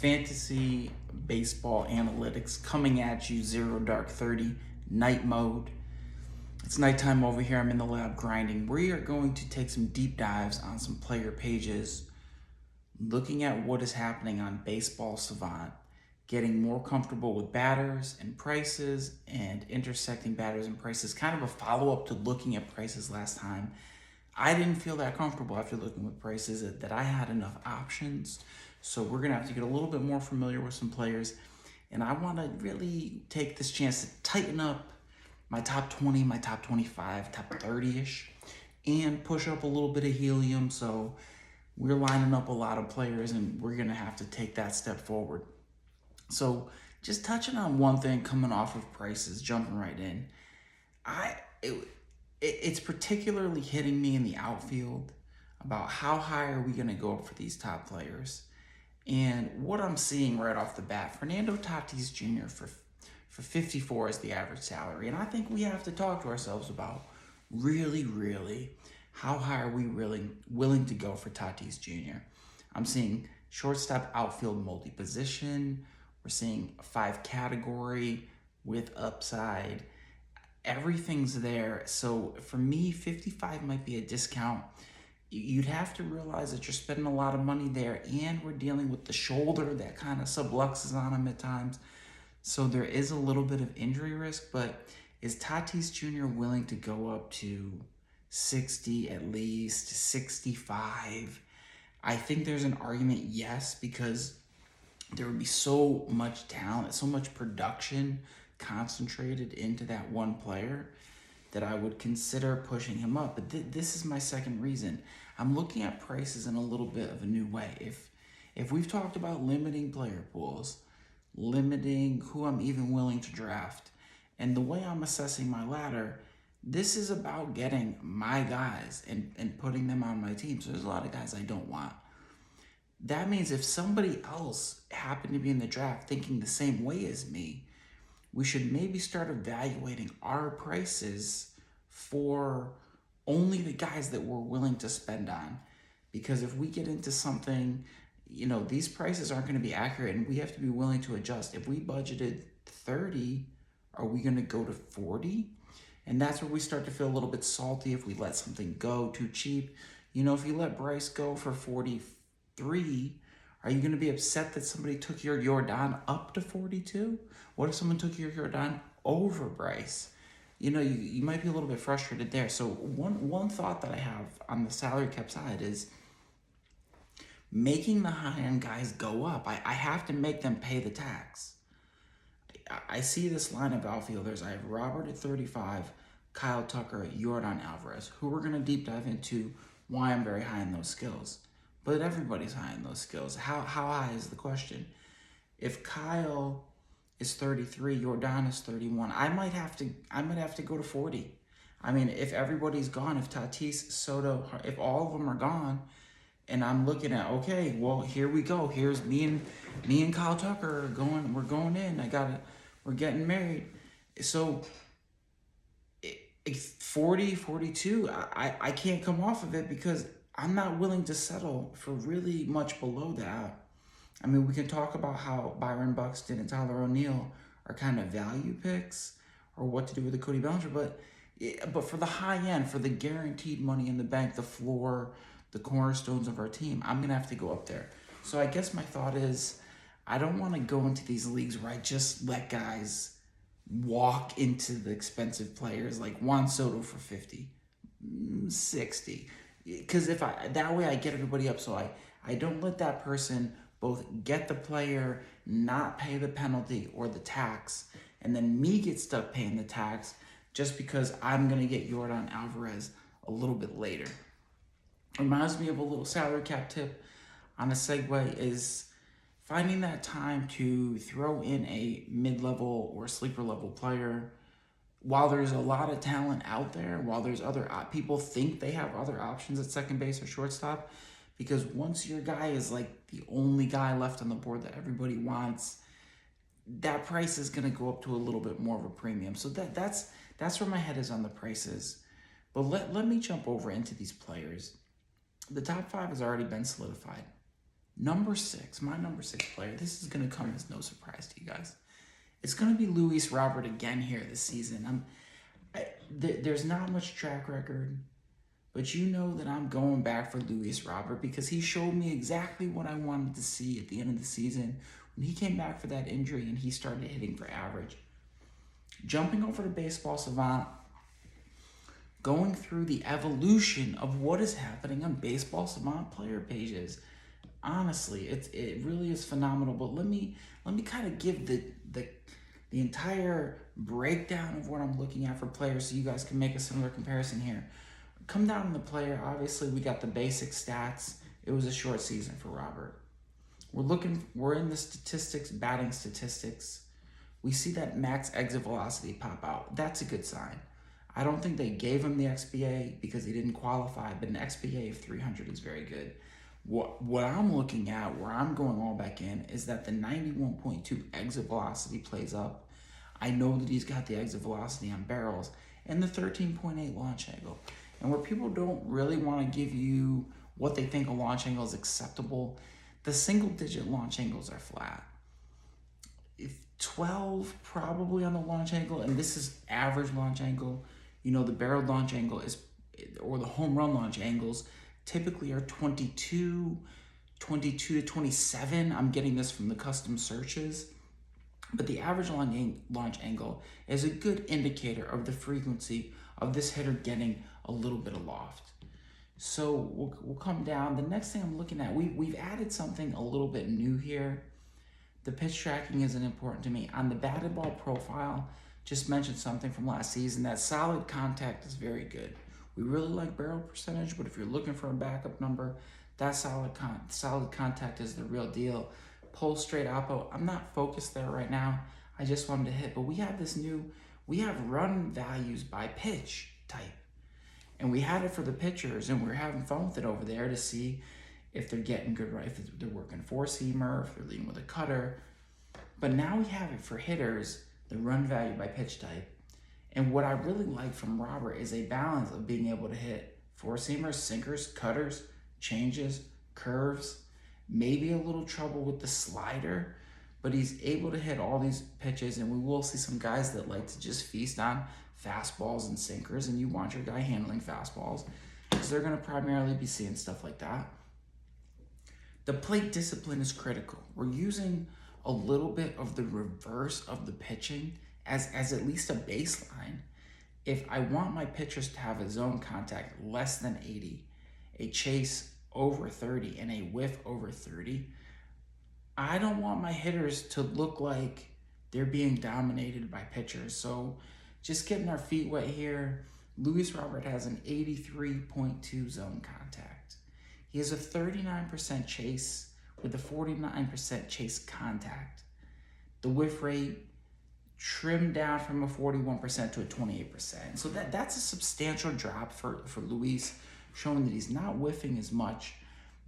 fantasy baseball analytics coming at you, Zero Dark 30, night mode. It's nighttime over here. I'm in the lab grinding. We are going to take some deep dives on some player pages, looking at what is happening on Baseball Savant, getting more comfortable with batters and prices and intersecting batters and prices, kind of a follow-up to looking at prices last time. I didn't feel that comfortable after looking with prices that I had enough options. So we're going to have to get a little bit more familiar with some players. And I want to really take this chance to tighten up my top 20, my top 25, top 30-ish, and push up a little bit of helium. So we're lining up a lot of players, and we're going to have to take that step forward. So just touching on one thing coming off of prices, jumping right in. It's particularly hitting me in the outfield about how high are we going to go up for these top players. And what I'm seeing right off the bat, Fernando Tatis Jr. for 54 is the average salary. And I think we have to talk to ourselves about really, how high are we really willing to go for Tatis Jr. I'm seeing shortstop outfield multi-position. We're seeing a 5 category with upside. Everything's there. So for me, 55 might be a discount. You'd have to realize that you're spending a lot of money there, and we're dealing with the shoulder that kind of subluxes on him at times. So there is a little bit of injury risk, but is Tatis Jr. willing to go up to 60 at least, 65? I think there's an argument, yes, because there would be so much talent, so much production concentrated into that one player that I would consider pushing him up. But this is my second reason. I'm looking at prices in a little bit of a new way. If we've talked about limiting player pools, limiting who I'm even willing to draft, and the way I'm assessing my ladder, this is about getting my guys and putting them on my team. So there's a lot of guys I don't want. That means if somebody else happened to be in the draft thinking the same way as me, we should maybe start evaluating our prices for only the guys that we're willing to spend on. Because if we get into something, these prices aren't going to be accurate, and we have to be willing to adjust. If we budgeted 30, are we going to go to 40? And that's where we start to feel a little bit salty if we let something go too cheap. If you let Bryce go for 43, are you going to be upset that somebody took your Jordan up to 42? What if someone took your Jordan over Bryce? You might be a little bit frustrated there. So one thought that I have on the salary cap side is making the high-end guys go up. I have to make them pay the tax. I see this line of outfielders. I have Robert at 35, Kyle Tucker, Jordan Alvarez, who we're going to deep dive into why I'm very high in those skills. But everybody's high in those skills. How high is the question? If Kyle is 33, Jordan is 31, I might have to go to 40. I mean, if everybody's gone, if Tatis, Soto, if all of them are gone, and I'm looking at, okay, well, here we go. Here's me and Kyle Tucker we're going in. We're getting married. So 40, 42, I can't come off of it because I'm not willing to settle for really much below that. I mean, we can talk about how Byron Buxton and Tyler O'Neill are kind of value picks or what to do with the Cody Bellinger, but for the high end, for the guaranteed money in the bank, the floor, the cornerstones of our team, I'm going to have to go up there. So I guess my thought is I don't want to go into these leagues where I just let guys walk into the expensive players like Juan Soto for 50, 60. Because that way I get everybody up, so I don't let that person both get the player, not pay the penalty or the tax, and then me get stuck paying the tax just because I'm going to get Jordan Alvarez a little bit later. Reminds me of a little salary cap tip on a segue is finding that time to throw in a mid-level or sleeper level player. While there's a lot of talent out there, while there's other people think they have other options at second base or shortstop, because once your guy is like the only guy left on the board that everybody wants, that price is going to go up to a little bit more of a premium. So that's where my head is on the prices. But let me jump over into these players. The top 5 has already been solidified. Number 6, my number 6 player, this is going to come as no surprise to you guys. It's going to be Luis Robert again here this season. There's not much track record, but you know that I'm going back for Luis Robert because he showed me exactly what I wanted to see at the end of the season when he came back for that injury and he started hitting for average. Jumping over to Baseball Savant, going through the evolution of what is happening on Baseball Savant player pages. Honestly, it really is phenomenal. But let me kind of give the entire breakdown of what I'm looking at for players so you guys can make a similar comparison here. Come down to the player. Obviously, we got the basic stats. It was a short season for Robert. We're in the statistics, batting statistics. We see that max exit velocity pop out. That's a good sign. I don't think they gave him the XBA because he didn't qualify, but an XBA of 300 is very good. What I'm looking at, where I'm going all back in, is that the 91.2 exit velocity plays up. I know that he's got the exit velocity on barrels and the 13.8 launch angle. And where people don't really want to give you what they think a launch angle is acceptable, the single-digit launch angles are flat. 12 probably on the launch angle, and this is average launch angle. You know, the barrel launch angle is, or the home run launch angles typically are 22 to 27. I'm getting this from the custom searches. But the average launch angle is a good indicator of the frequency of this hitter getting a little bit of loft. So we'll come down. The next thing I'm looking at, we've added something a little bit new here. The pitch tracking isn't important to me. On the batted ball profile, just mentioned something from last season, that solid contact is very good. We really like barrel percentage, but if you're looking for a backup number, that solid contact is the real deal. Pull straight oppo, I'm not focused there right now. I just want him to hit, but we have run values by pitch type. And we had it for the pitchers, and we're having fun with it over there to see if they're getting good, right? If they're working four-seamer, if they're leading with a cutter. But now we have it for hitters, the run value by pitch type. And what I really like from Robert is a balance of being able to hit four-seamers, sinkers, cutters, changes, curves, maybe a little trouble with the slider, but he's able to hit all these pitches, and we will see some guys that like to just feast on fastballs and sinkers, and you want your guy handling fastballs because they're going to primarily be seeing stuff like that. The plate discipline is critical. We're using a little bit of the reverse of the pitching as at least a baseline. If I want my pitchers to have a zone contact less than 80, a chase over 30, and a whiff over 30, I don't want my hitters to look like they're being dominated by pitchers. So just getting our feet wet here, Luis Robert has an 83.2 zone contact. He has a 39% chase with a 49% chase contact. The whiff rate trimmed down from a 41% to a 28%. So that's a substantial drop for Luis, showing that he's not whiffing as much.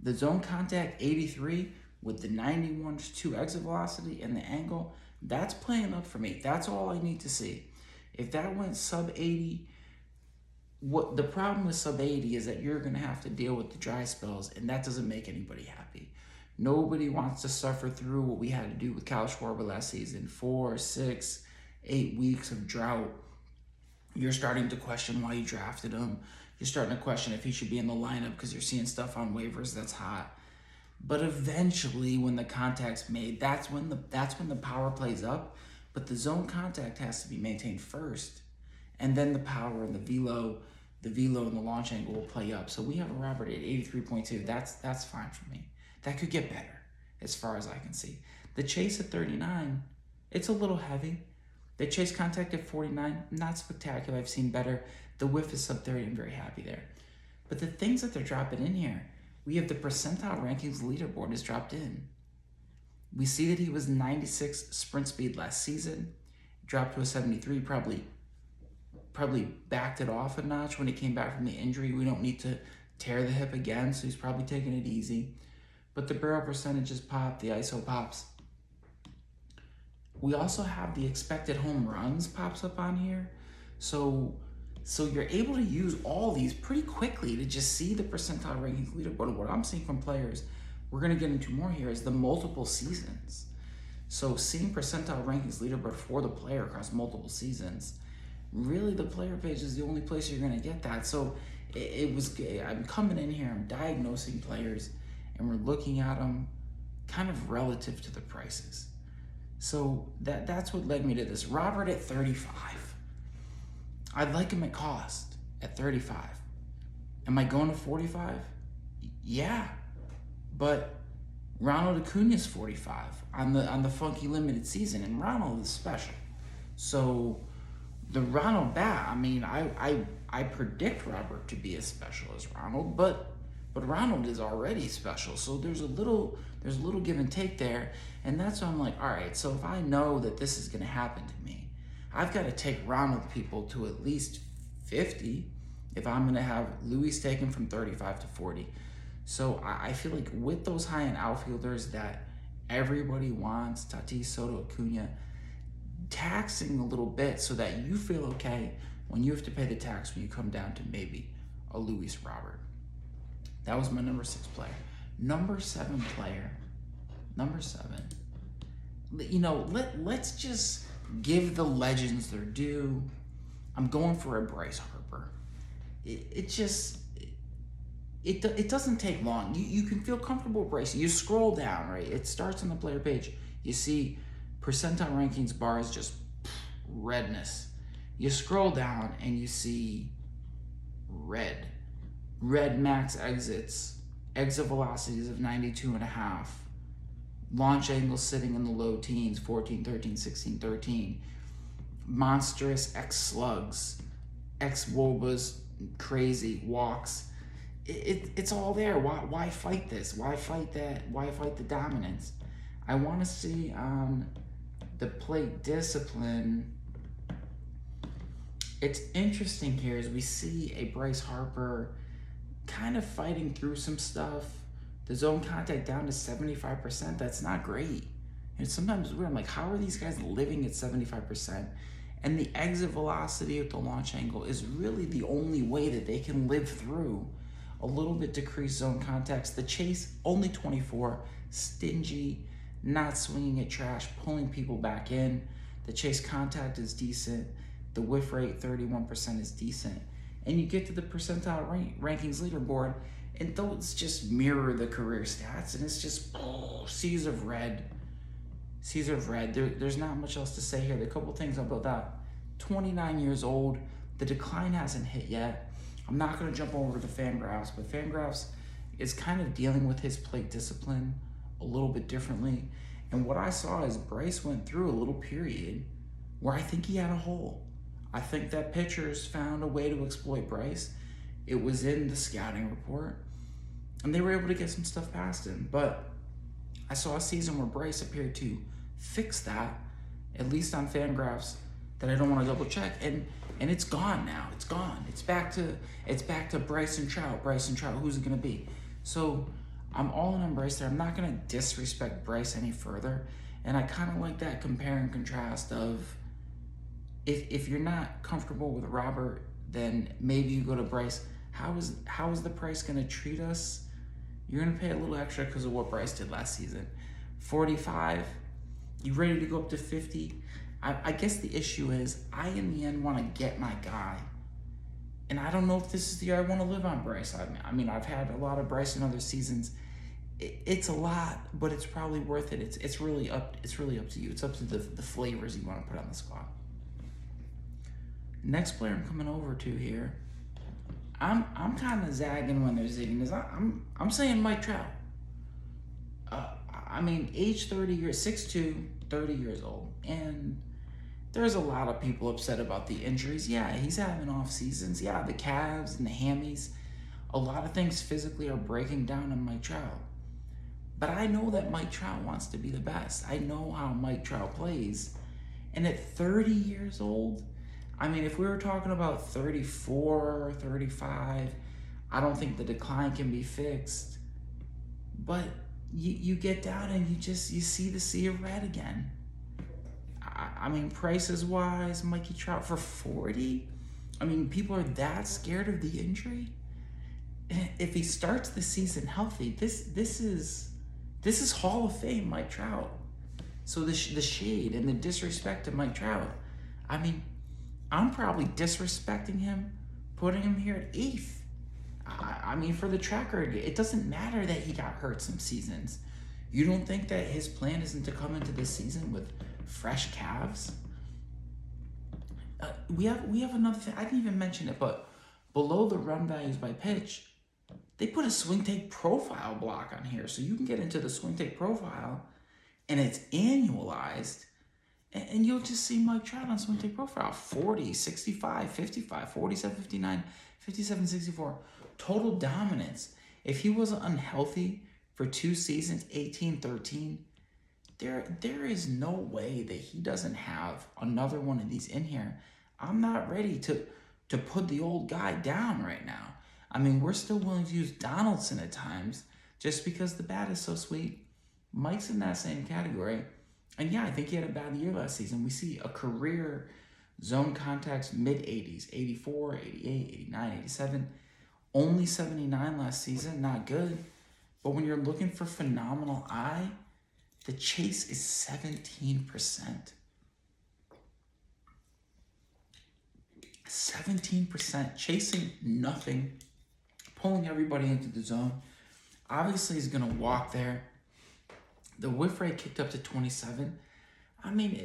The zone contact 83 with the 91.2 exit velocity and the angle, that's playing up for me. That's all I need to see. If that went sub 80, what the problem with sub 80 is that you're going to have to deal with the dry spells, and that doesn't make anybody happy. Nobody wants to suffer through what we had to do with Kyle Schwarber last season. 4, 6, 8 weeks of drought. You're starting to question why you drafted him. You're starting to question if he should be in the lineup because you're seeing stuff on waivers that's hot. But eventually, when the contact's made, that's when the power plays up. But the zone contact has to be maintained first, and then the power and the velo and the launch angle will play up. So we have a Robert at 83.2. That's fine for me. That could get better as far as I can see. The chase at 39, it's a little heavy. The chase contact at 49, not spectacular. I've seen better. The whiff is sub 30. I'm very happy there. But the things that they're dropping in here, we have the percentile rankings leaderboard is dropped in. We see that he was 96 sprint speed last season, dropped to a 73, probably backed it off a notch when he came back from the injury. We don't need to tear the hip again, so he's probably taking it easy. But the barrel percentages pop, the ISO pops. We also have the expected home runs pops up on here. So you're able to use all these pretty quickly to just see the percentile rankings leaderboard. What I'm seeing from players, we're going to get into more here, is the multiple seasons. So seeing percentile rankings leaderboard for the player across multiple seasons, really the player page is the only place you're going to get that. So I'm coming in here, I'm diagnosing players, and we're looking at them kind of relative to the prices. So that's what led me to this. Robert at 35. I'd like him at cost at 35. Am I going to 45? Yeah, but Ronald Acuna's 45 on the funky limited season, and Ronald is special. So the Ronald bat, I mean, I predict Robert to be as special as Ronald, but Ronald is already special. So there's a little give and take there, and that's why I'm like, all right. So if I know that this is going to happen to me, I've got to take Ronald people to at least 50 if I'm going to have Luis taken from 35 to 40. So I feel like with those high-end outfielders that everybody wants, Tatis, Soto, Acuna, taxing a little bit so that you feel okay when you have to pay the tax when you come down to maybe a Luis Robert. That was my number 6 player. Number 7 player. Number 7. You know, let's just give the legends their due. I'm going for a Bryce Harper. It doesn't take long. You can feel comfortable with Bryce. You scroll down, right? It starts on the player page. You see percentile rankings bar is just redness. You scroll down and you see red max exits, exit velocities of 92.5, launch angles sitting in the low teens, 14, 13, 16, 13, monstrous X slugs, X wobas, crazy walks. It's all there. Why fight this? Why fight that? Why fight the dominance? I want to see the plate discipline. It's interesting here as we see a Bryce Harper kind of fighting through some stuff. The zone contact down to 75%. That's not great. And sometimes weird. I'm like, how are these guys living at 75%? And the exit velocity at the launch angle is really the only way that they can live through a little bit decreased zone contacts. The chase, only 24, stingy, not swinging at trash, pulling people back in. The chase contact is decent. The whiff rate, 31%, is decent. And you get to the percentile rankings leaderboard, and those just mirror the career stats, and it's just seas of red. Seas of red. There's not much else to say here. The couple things about that. 29 years old. The decline hasn't hit yet. I'm not going to jump over to the Fangraphs, but Fangraphs is kind of dealing with his plate discipline a little bit differently. And what I saw is Bryce went through a little period where I think he had a hole. I think that pitchers found a way to exploit Bryce. It was in the scouting report, and they were able to get some stuff past him. But I saw a season where Bryce appeared to fix that, at least on Fangraphs, that I don't want to double check. And it's gone now. It's gone. It's back to Bryson Trout. Bryson Trout, who's it going to be? So I'm all in on Bryce there. I'm not going to disrespect Bryce any further. And I kind of like that compare and contrast of if you're not comfortable with Robert, then maybe you go to Bryce. How is the price going to treat us? You're going to pay a little extra because of what Bryce did last season. 45, you ready to go up to 50? I guess the issue is I, in the end, want to get my guy. And I don't know if this is the year I want to live on Bryce. I mean, I've had a lot of Bryce in other seasons. It's a lot, but it's probably worth it. It's really up to you. It's up to the flavors you want to put on the squad. Next player I'm coming over to here, I'm kind of zagging when they're zigging. I'm saying Mike Trout. I mean, age 30 years, 6'2", 30 years old. And there's a lot of people upset about the injuries. Yeah, he's having off seasons. Yeah, the calves and the hammies. A lot of things physically are breaking down on Mike Trout. But I know that Mike Trout wants to be the best. I know how Mike Trout plays. And at 30 years old, I mean, if we were talking about 34, 35, I don't think the decline can be fixed. But you get down and you see the sea of red again. I mean, prices wise, Mikey Trout for 40. I mean, people are that scared of the injury. If he starts the season healthy, this is This is Hall of Fame Mike Trout. So the shade and the disrespect to Mike Trout, I mean, I'm probably disrespecting him, putting him here at 8th. I mean, for the track record, it doesn't matter that he got hurt some seasons. You don't think that his plan isn't to come into this season with fresh calves? We have another thing. I didn't even mention it, but below the run values by pitch, they put a swing take profile block on here. So you can get into the swing take profile, and it's annualized, and you'll just see Mike Trout on swing take profile. 40, 65, 55, 47, 59, 57, 64. Total dominance. If he wasn't unhealthy for 2 seasons, 18, 13, there is no way that he doesn't have another one of these in here. I'm not ready to put the old guy down right now. I mean, we're still willing to use Donaldson at times just because the bat is so sweet. Mike's in that same category. And yeah, I think he had a bad year last season. We see a career zone contacts mid-80s, 84, 88, 89, 87. Only 79 last season, not good. But when you're looking for phenomenal eye, the chase is 17%. 17%, chasing nothing, pulling everybody into the zone. Obviously, he's going to walk there. The whiff rate kicked up to 27. I mean,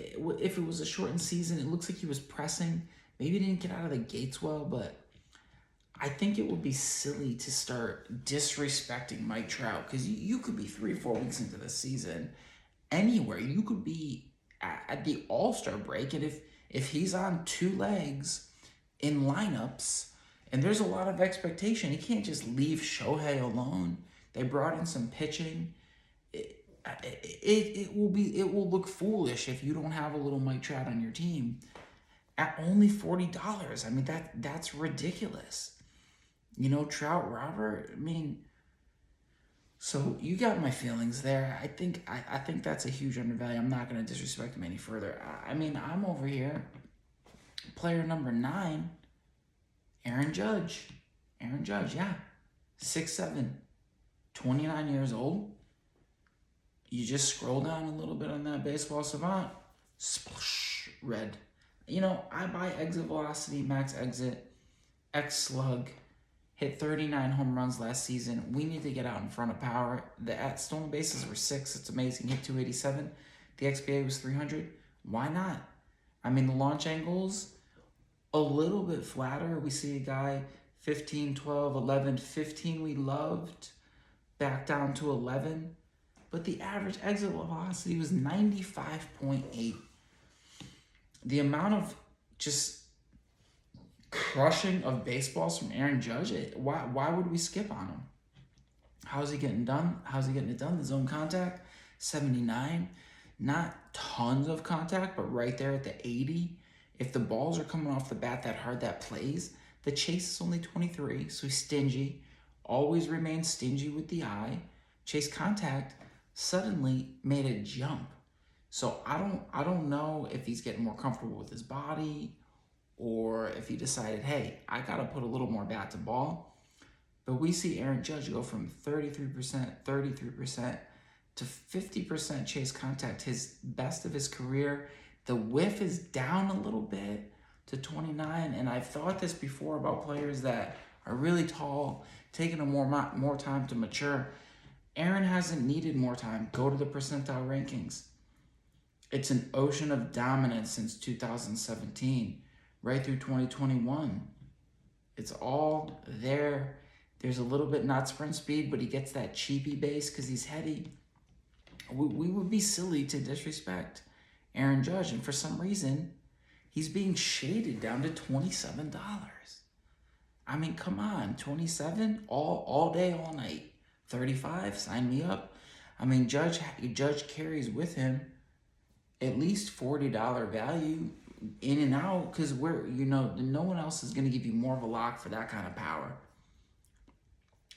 if it was a shortened season, it looks like he was pressing. Maybe he didn't get out of the gates well, but I think it would be silly to start disrespecting Mike Trout, because you could be 3 or 4 weeks into the season anywhere. You could be at the All-Star break, and if he's on 2 legs in lineups, and there's a lot of expectation, he can't just leave Shohei alone. They brought in some pitching. It will look foolish if you don't have a little Mike Trout on your team at only $40. I mean, that's ridiculous. You know, Trout, Robert, I mean, so you got my feelings there. I think that's a huge undervalue. I'm not going to disrespect him any further. I mean, I'm over here. Player number 9, Aaron Judge. Aaron Judge, yeah. 6'7", 29 years old. You just scroll down a little bit on that baseball savant. Splash, red. You know, I buy exit velocity, max exit, X slug. Hit 39 home runs last season. We need to get out in front of power. The stolen bases were 6. It's amazing. Hit 287. The XBA was 300. Why not? I mean, the launch angles, a little bit flatter. We see a guy 15, 12, 11, 15 we loved, back down to 11. But the average exit velocity was 95.8. The amount of just crushing of baseballs from Aaron Judge, why would we skip on him? How's he getting done? How's he getting it done? The zone contact, 79. Not tons of contact, but right there at the 80. If the balls are coming off the bat that hard, that plays. The chase is only 23, so he's stingy. Always remains stingy with the eye. Chase contact suddenly made a jump. So I don't know if he's getting more comfortable with his body, or if he decided, hey, I got to put a little more bat to ball. But we see Aaron Judge go from 33% to 50% chase contact, his best of his career. The whiff is down a little bit to 29, and I've thought this before about players that are really tall, taking a more time to mature. Aaron hasn't needed more time. Go to the percentile rankings. It's an ocean of dominance since 2017, right through 2021. It's all there. There's a little bit not sprint speed, but he gets that cheapy base because he's heady. We would be silly to disrespect Aaron Judge, and for some reason, he's being shaded down to $27. I mean, come on, 27 all day, all night. 35, sign me up. I mean, Judge carries with him at least $40 value in and out, because no one else is going to give you more of a lock for that kind of power.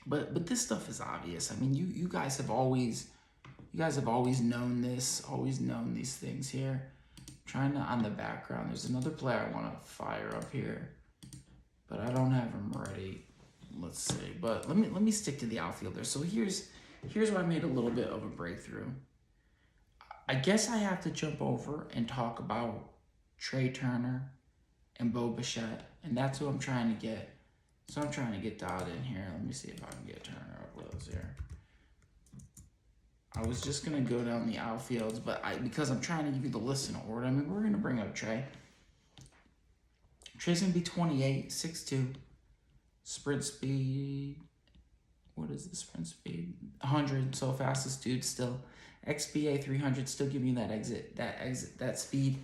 But this stuff is obvious. I mean, you guys have always known this, always known these things here. Trying to, on the background, there's another player I want to fire up here, but I don't have him ready. Let's see. But let me stick to the outfielder. So here's Here's where I made a little bit of a breakthrough. I guess I have to jump over and talk about Trey Turner and Bo Bichette, and that's what I'm trying to get. So I'm trying to get dialed in here. Let me see if I can get Turner up close here. I was just gonna go down the outfields, but because I'm trying to give you the list in order. I mean, we're gonna bring up Trey. Trey's gonna be 28, 6'2", sprint speed. What is the sprint speed? 100. So fastest dude still. XBA 300 still giving you that speed.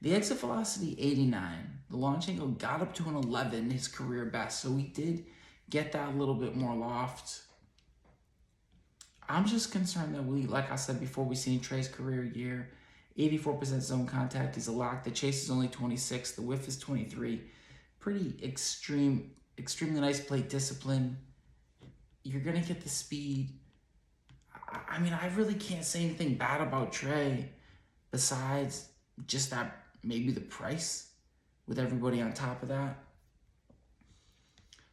The exit velocity 89. The launch angle got up to an 11, his career best. So we did get that a little bit more loft. I'm just concerned that like I said before, we seen Trey's career year. 84% zone contact is a lock. The chase is only 26. The whiff is 23. Pretty extremely nice plate discipline. You're going to get the speed. I mean, I really can't say anything bad about Trey besides just that maybe the price with everybody on top of that.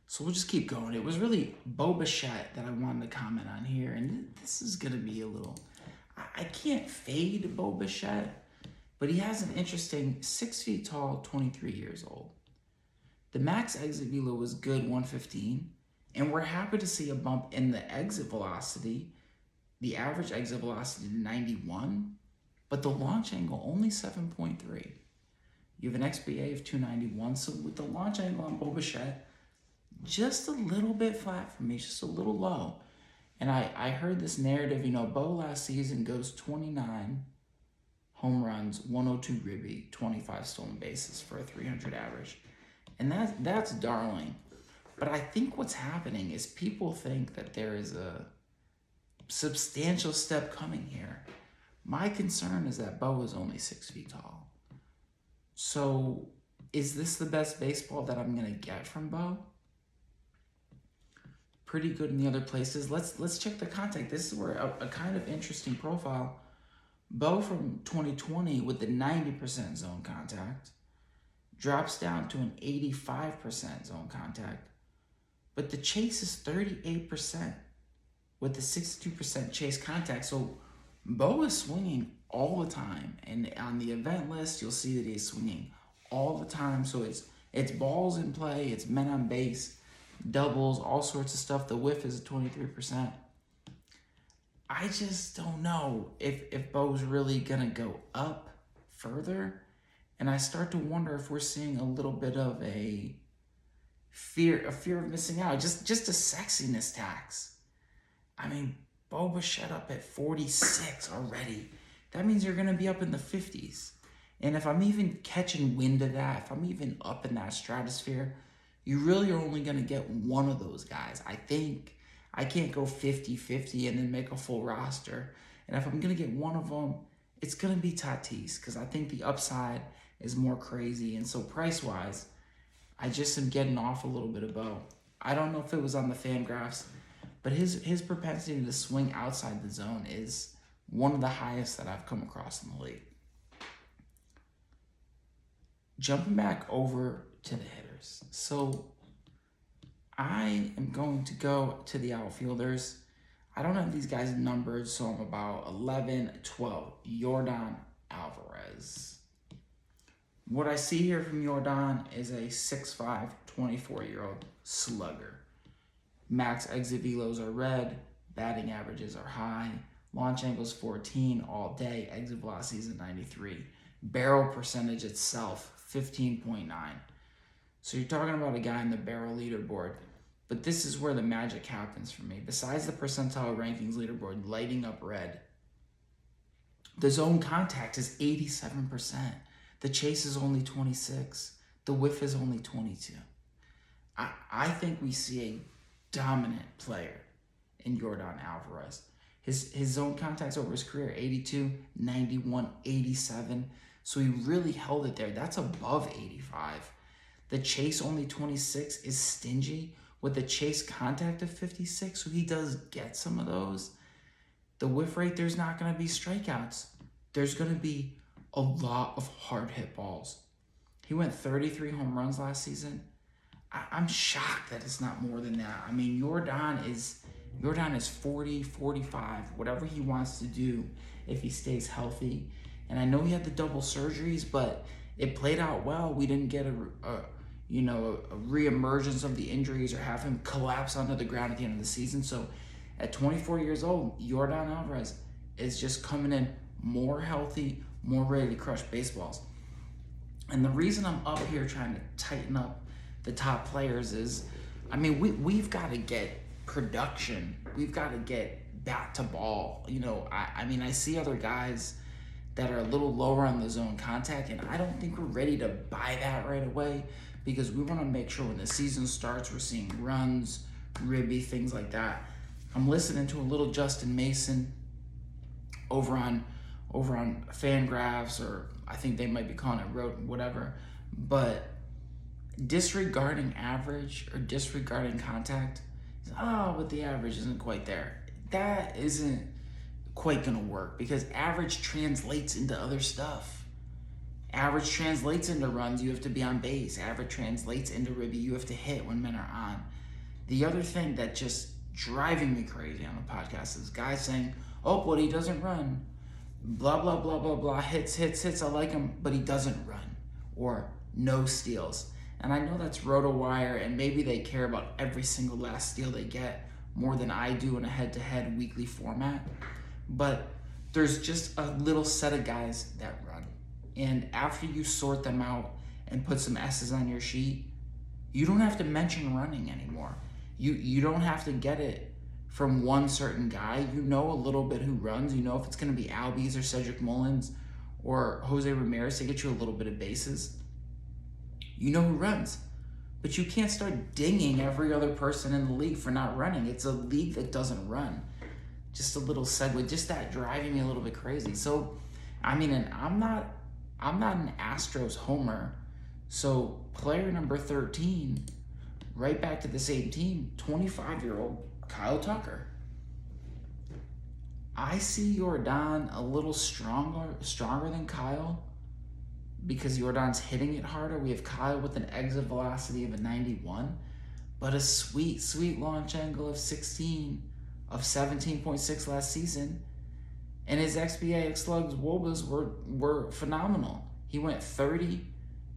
So we'll just keep going. It was really Bo Bichette that I wanted to comment on here. And this is going to be a little... I can't fade Bo Bichette, but he has an interesting 6 feet tall, 23 years old. The max exit velo was good, 115. And we're happy to see a bump in the exit velocity, the average exit velocity to 91, but the launch angle only 7.3. You have an XBA of 291, so with the launch angle on Bo Bichette, just a little bit flat for me, just a little low. And I heard this narrative, Bo last season goes 29 home runs, 102 ribby, 25 stolen bases for a 300 average. And that's darling. But I think what's happening is people think that there is a substantial step coming here. My concern is that Bo is only 6 feet tall. So is this the best baseball that I'm going to get from Bo? Pretty good in the other places. Let's check the contact. This is where a kind of interesting profile. Bo from 2020 with the 90% zone contact drops down to an 85% zone contact. But the chase is 38% with the 62% chase contact. So Bo is swinging all the time. And on the event list, you'll see that he's swinging all the time. So it's balls in play, it's men on base, doubles, all sorts of stuff. The whiff is 23%. I just don't know if Bo's really going to go up further. And I start to wonder if we're seeing a little bit of a fear of missing out, just a sexiness tax. I mean, Bo Bichette up at 46 already. That means you're going to be up in the 50s. And if I'm even catching wind of that, if I'm even up in that stratosphere, you really are only going to get one of those guys. I think I can't go 50-50 and then make a full roster. And if I'm going to get one of them, it's going to be Tatis, because I think the upside is more crazy. And so price-wise, I just am getting off a little bit of Bo. I don't know if it was on the Fangraphs, but his propensity to swing outside the zone is one of the highest that I've come across in the league. Jumping back over to the hitters. So I am going to go to the outfielders. I don't have these guys numbered, so I'm about 11, 12. Yordan Alvarez. What I see here from Yordan is a 6'5", 24-year-old slugger. Max exit velos are red. Batting averages are high. Launch angles 14 all day. Exit velocity is at 93. Barrel percentage itself, 15.9. So you're talking about a guy in the barrel leaderboard. But this is where the magic happens for me. Besides the percentile rankings leaderboard lighting up red, the zone contact is 87%. The chase is only 26. The whiff is only 22. I think we see a dominant player in Yordan Alvarez. His zone contacts over his career, 82, 91, 87. So he really held it there. That's above 85. The chase only 26 is stingy with the chase contact of 56. So he does get some of those. The whiff rate, there's not going to be strikeouts. There's going to be a lot of hard hit balls. He went 33 home runs last season. I'm shocked that it's not more than that. I mean, Yordan Jordan is 40, 45, whatever he wants to do if he stays healthy. And I know he had the double surgeries, but it played out well. We didn't get a reemergence of the injuries or have him collapse onto the ground at the end of the season. So at 24 years old, Jordan Alvarez is just coming in more healthy, more ready to crush baseballs. And the reason I'm up here trying to tighten up the top players is, I mean, we've got to get production. We've got to get bat to ball. I mean, I see other guys that are a little lower on the zone contact, and I don't think we're ready to buy that right away, because we want to make sure when the season starts, we're seeing runs, ribby, things like that. I'm listening to a little Justin Mason over on Fangraphs, or I think they might be calling it road, whatever. But disregarding average or disregarding contact, but the average isn't quite there. That isn't quite gonna work, because average translates into other stuff. Average translates into runs, you have to be on base. Average translates into ribby, you have to hit when men are on. The other thing that just driving me crazy on the podcast is guys saying, oh, but he doesn't run. Blah, blah, blah, blah, blah. Hits. I like him, but he doesn't run. Or no steals. And I know that's RotoWire, and maybe they care about every single last steal they get more than I do in a head-to-head weekly format. But there's just a little set of guys that run. And after you sort them out and put some S's on your sheet, you don't have to mention running anymore. You don't have to get it from one certain guy. You know a little bit who runs. You know if it's going to be Albies or Cedric Mullins or Jose Ramirez to get you a little bit of bases. You know who runs. But you can't start dinging every other person in the league for not running. It's a league that doesn't run. Just a little segue, just that driving me a little bit crazy. So, I mean, and I'm not an Astros homer. So player number 13, right back to the same team, 25-year-old Kyle Tucker. I see Jordan a little stronger than Kyle, because Jordan's hitting it harder. We have Kyle with an exit velocity of a 91, but a sweet launch angle of 17.6 last season. And his XBA, X-Slugs, Wobas were phenomenal. He went 30,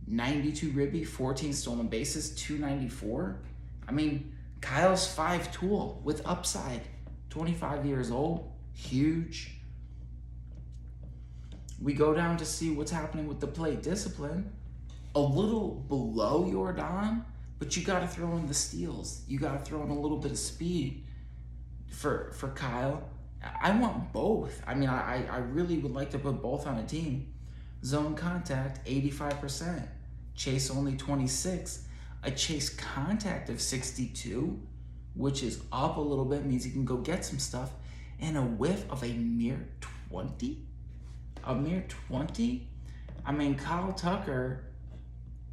92 ribby, 14 stolen bases, 294. I mean, Kyle's 5-tool with upside. 25 years old, huge. We go down to see what's happening with the plate discipline. A little below Jordan, but you got to throw in the steals. You got to throw in a little bit of speed for Kyle. I want both. I mean, I really would like to put both on a team. Zone contact, 85%. Chase only 26. A chase contact of 62, which is up a little bit, means he can go get some stuff. And a whiff of a mere 20? A mere 20? I mean, Kyle Tucker,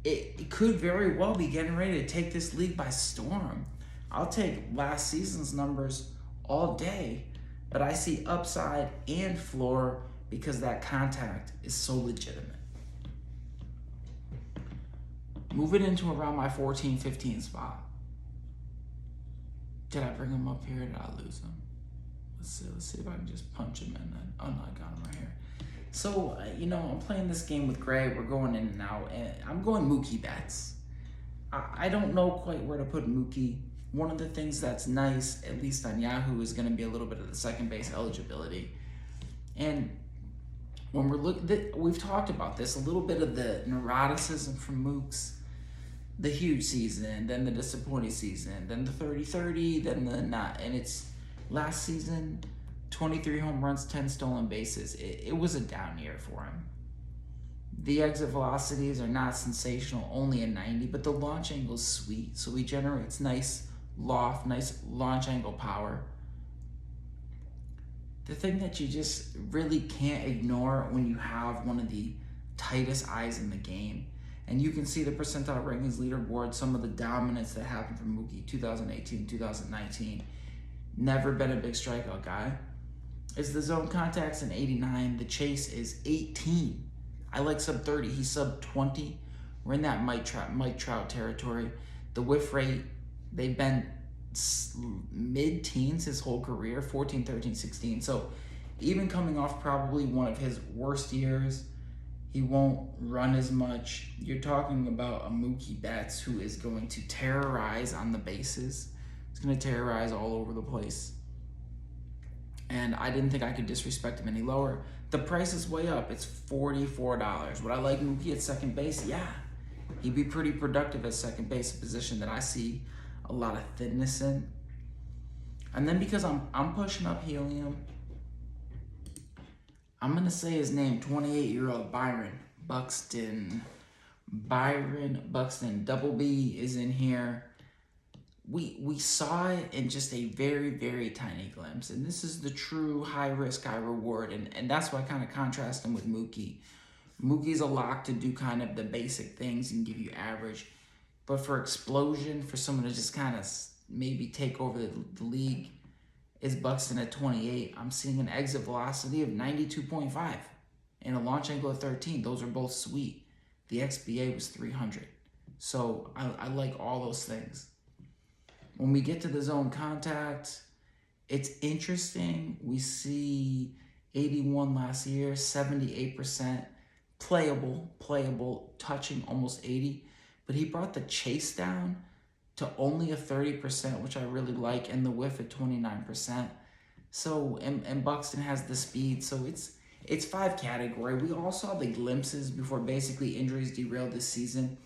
it could very well be getting ready to take this league by storm. I'll take last season's numbers all day, but I see upside and floor because that contact is so legitimate. Moving into around my 14-15 spot. Did I bring him up here or did I lose him? Let's see if I can just punch him in. Oh no, I got him right here. So, I'm playing this game with Gray. We're going in and out, and I'm going Mookie Betts. I don't know quite where to put Mookie. One of the things that's nice, at least on Yahoo, is going to be a little bit of the second base eligibility. And when we're looking, we've talked about this, a little bit of the neuroticism from Mooks, the huge season, then the disappointing season, then the 30-30, then the not. And it's last season, 23 home runs, 10 stolen bases. It was a down year for him. The exit velocities are not sensational, only a 90, but the launch angle is sweet. So he generates nice loft, nice launch angle power. The thing that you just really can't ignore when you have one of the tightest eyes in the game, and you can see the percentile rankings leaderboard, some of the dominance that happened from Mookie 2018, 2019, never been a big strikeout guy, is the zone contact's an 89, the chase is 18. I like sub 30, he's sub 20. We're in that Mike Trout territory. The whiff rate, they've been mid-teens his whole career, 14, 13, 16. So even coming off probably one of his worst years, he won't run as much. You're talking about a Mookie Betts who is going to terrorize on the bases. He's going to terrorize all over the place. And I didn't think I could disrespect him any lower. The price is way up. It's $44. Would I like Mookie at second base? Yeah. He'd be pretty productive at second base, a position that I see a lot of thinness in. And then because I'm pushing up helium, I'm going to say his name, 28-year-old Byron Buxton. Byron Buxton, double B is in here. We saw it in just a very, very tiny glimpse. And this is the true high risk, high reward. And that's why I kind of contrast him with Mookie. Mookie's a lock to do kind of the basic things and give you average. But for explosion, for someone to just kind of maybe take over the league, is Buxton at 28. I'm seeing an exit velocity of 92.5 and a launch angle of 13. Those are both sweet. The XBA was 300. So I like all those things. When we get to the zone contact, it's interesting. We see 81 last year, 78%. Playable, touching almost 80. But he brought the chase down to only a 30%, which I really like, and the whiff at 29%. So, and Buxton has the speed, so it's 5 category. We all saw the glimpses before basically injuries derailed this season.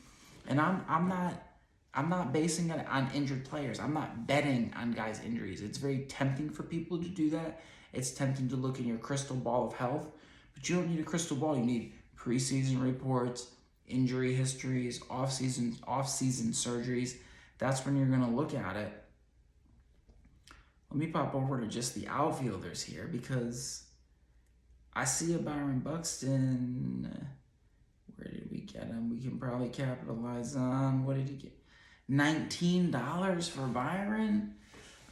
And I'm not basing it on injured players. I'm not betting on guys' injuries. It's very tempting for people to do that. It's tempting to look in your crystal ball of health, but you don't need a crystal ball. You need preseason reports, injury histories, off-season surgeries. That's when you're going to look at it. Let me pop over to just the outfielders here because I see a Byron Buxton. Where did we get him? We can probably capitalize on. What did he get? $19 for Byron?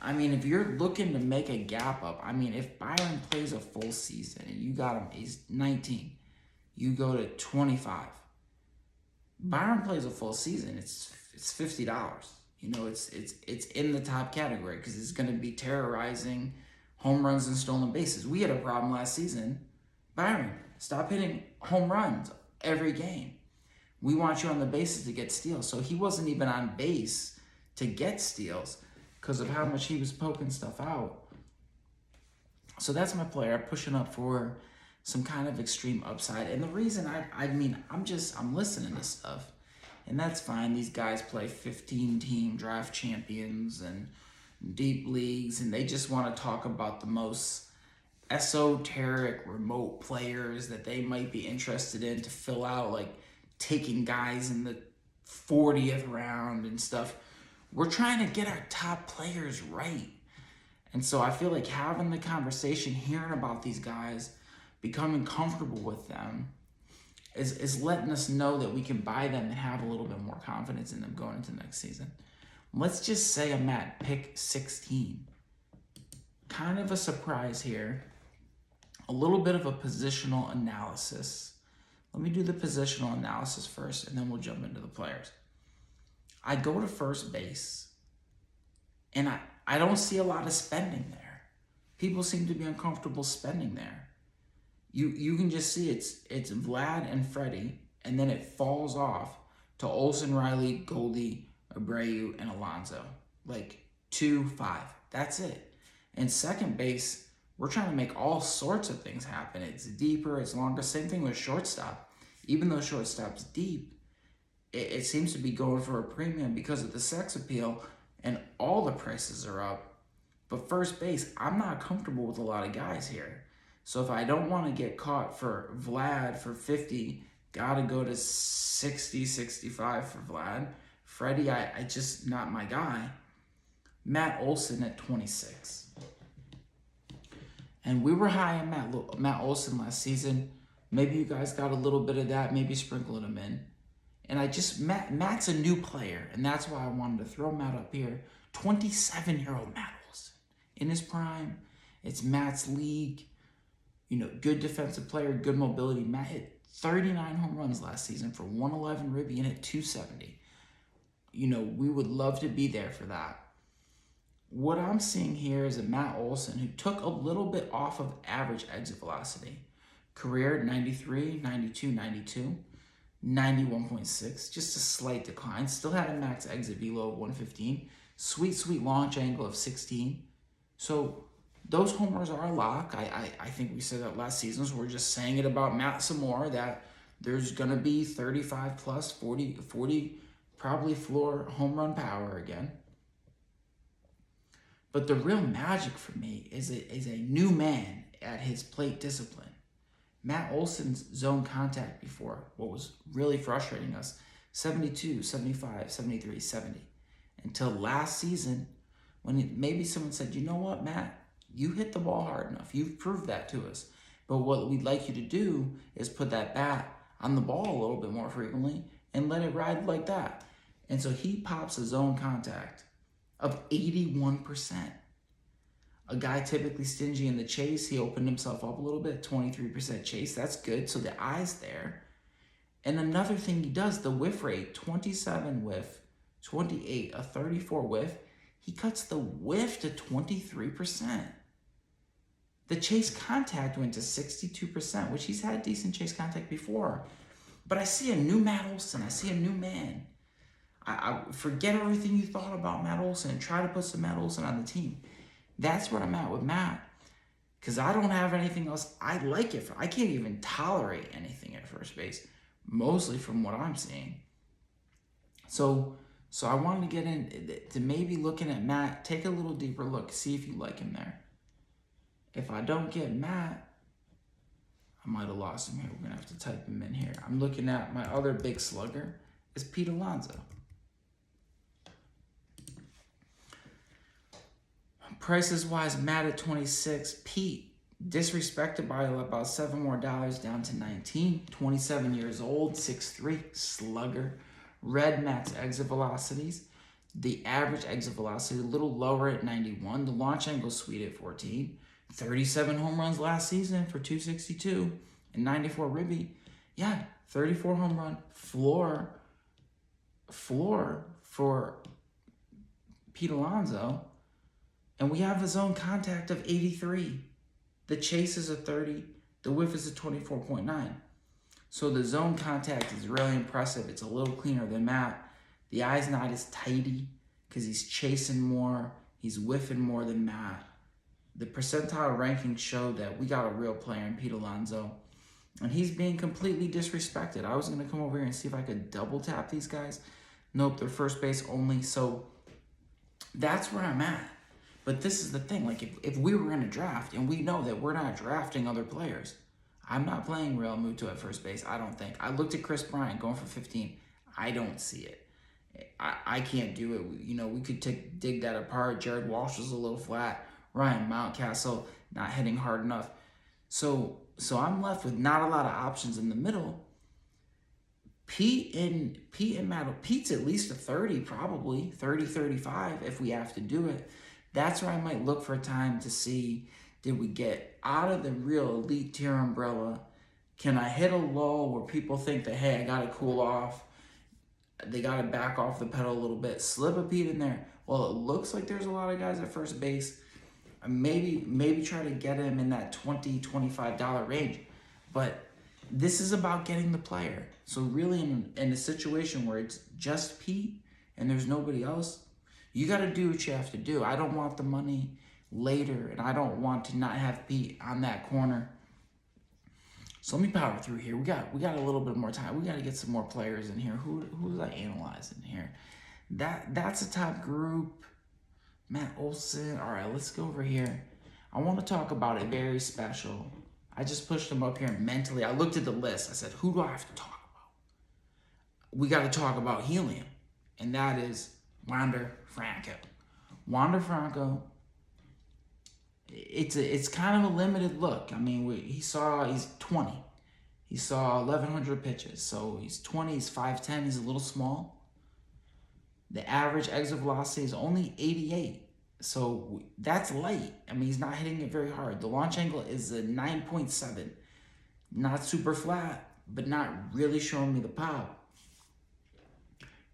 I mean, if you're looking to make a gap up, I mean, if Byron plays a full season and you got him, he's 19, you go to 25. Byron plays a full season, it's $50. You know, it's in the top category because it's going to be terrorizing home runs and stolen bases. We had a problem last season. Byron, stop hitting home runs every game. We want you on the bases to get steals. So he wasn't even on base to get steals because of how much he was poking stuff out. So that's my player. I'm pushing up for some kind of extreme upside. And the reason I'm listening to stuff. And that's fine. These guys play 15-team draft champions and deep leagues, and they just want to talk about the most esoteric remote players that they might be interested in to fill out, like taking guys in the 40th round and stuff. We're trying to get our top players right. And so I feel like having the conversation, hearing about these guys, becoming comfortable with them, is letting us know that we can buy them and have a little bit more confidence in them going into next season. Let's just say I'm at pick 16. Kind of a surprise here. A little bit of a positional analysis. Let me do the positional analysis first, and then we'll jump into the players. I go to first base, and I don't see a lot of spending there. People seem to be uncomfortable spending there. You can just see it's Vlad and Freddie, and then it falls off to Olsen, Riley, Goldie, Abreu, and Alonso. Like 2-5. That's it. And second base, we're trying to make all sorts of things happen. It's deeper, it's longer. Same thing with shortstop. Even though shortstop's deep, it seems to be going for a premium because of the sex appeal, and all the prices are up. But first base, I'm not comfortable with a lot of guys here. So if I don't want to get caught for Vlad for 50, gotta go to 60, 65 for Vlad. Freddie, I just not my guy. Matt Olson at 26. And we were high on Matt Olson last season. Maybe you guys got a little bit of that, maybe sprinkling him in. And Matt's a new player, and that's why I wanted to throw Matt up here. 27-year-old Matt Olson. In his prime, it's Matt's league. You know, good defensive player, good mobility. Matt hit 39 home runs last season for 111 ribby and hit 270. You know, we would love to be there for that. what I'm seeing here is a Matt Olson who took a little bit off of average exit velocity. Career 93, 92, 92, 91.6, just a slight decline. Still had a max exit velo of 115. Sweet launch angle of 16. So those homers are a lock. I think we said that last season, so we're just saying it about Matt some more, that there's going to be 35 plus, 40 probably floor home run power again. But the real magic for me is a new man at his plate discipline. Matt Olson's zone contact before, what was really frustrating us, 72, 75, 73, 70. Until last season, when maybe someone said, you know what, Matt, you hit the ball hard enough. You've proved that to us. But what we'd like you to do is put that bat on the ball a little bit more frequently and let it ride like that. And so he pops a zone contact of 81%. A guy typically stingy in the chase, he opened himself up a little bit, 23% chase. That's good. So the eye's there. And another thing he does, the whiff rate, 27 whiff, 28, a 34 whiff. He cuts the whiff to 23%. The chase contact went to 62%, which he's had decent chase contact before. But I see a new Matt Olson. I see a new man. I forget everything you thought about Matt Olson and try to put some Matt Olson on the team. That's where I'm at with Matt, because I don't have anything else I like it for. I can't even tolerate anything at first base, mostly from what I'm seeing. So I wanted to get into maybe looking at Matt, take a little deeper look, see if you like him there. If I don't get Matt, I might have lost him here. We're going to have to type him in here. I'm looking at my other big slugger is Pete Alonso. Prices wise, Matt at 26. Pete, disrespected by about $7 more down to 19. 27 years old, 6'3", slugger. Red max exit velocities. The average exit velocity a little lower at 91. The launch angle sweet at 14. 37 home runs last season for 262 and 94 ribby. Yeah, 34 home run floor for Pete Alonso. And we have a zone contact of 83. The chase is a 30. The whiff is a 24.9. So the zone contact is really impressive. It's a little cleaner than Matt. The eye's not as tighty because he's chasing more. He's whiffing more than Matt. The percentile rankings show that we got a real player in Pete Alonso. And he's being completely disrespected. I was going to come over here and see if I could double tap these guys. Nope, they're first base only. So that's where I'm at. But this is the thing, like if we were in a draft and we know that we're not drafting other players, I'm not playing Real Muto at first base, I don't think. I looked at Chris Bryant going for 15. I don't see it. I can't do it. You know, we could dig that apart. Jared Walsh was a little flat. Ryan Mountcastle not hitting hard enough. So I'm left with not a lot of options in the middle. Pete and Matt, Pete's at least a 30 probably, 30, 35 if we have to do it. That's where I might look for a time to see, did we get out of the real elite tier umbrella? Can I hit a lull where people think that, hey, I got to cool off? They got to back off the pedal a little bit. Slip a Pete in there. Well, it looks like there's a lot of guys at first base. Maybe try to get him in that $20, $25 range. But this is about getting the player. So really in a situation where it's just Pete and there's nobody else, you got to do what you have to do. I don't want the money later, and I don't want to not have Pete on that corner. So let me power through here. We got a little bit more time. We got to get some more players in here. Who's I analyzing here? That's a top group. Matt Olson. All right, let's go over here. I want to talk about a very special. I just pushed him up here mentally. I looked at the list. I said, who do I have to talk about? We got to talk about helium, and that is Wander Franco. Wander Franco, it's kind of a limited look. I mean, he's 20. He saw 1,100 pitches. So he's 20, he's 5'10", he's a little small. The average exit velocity is only 88. So that's light. I mean, he's not hitting it very hard. The launch angle is a 9.7. Not super flat, but not really showing me the pop.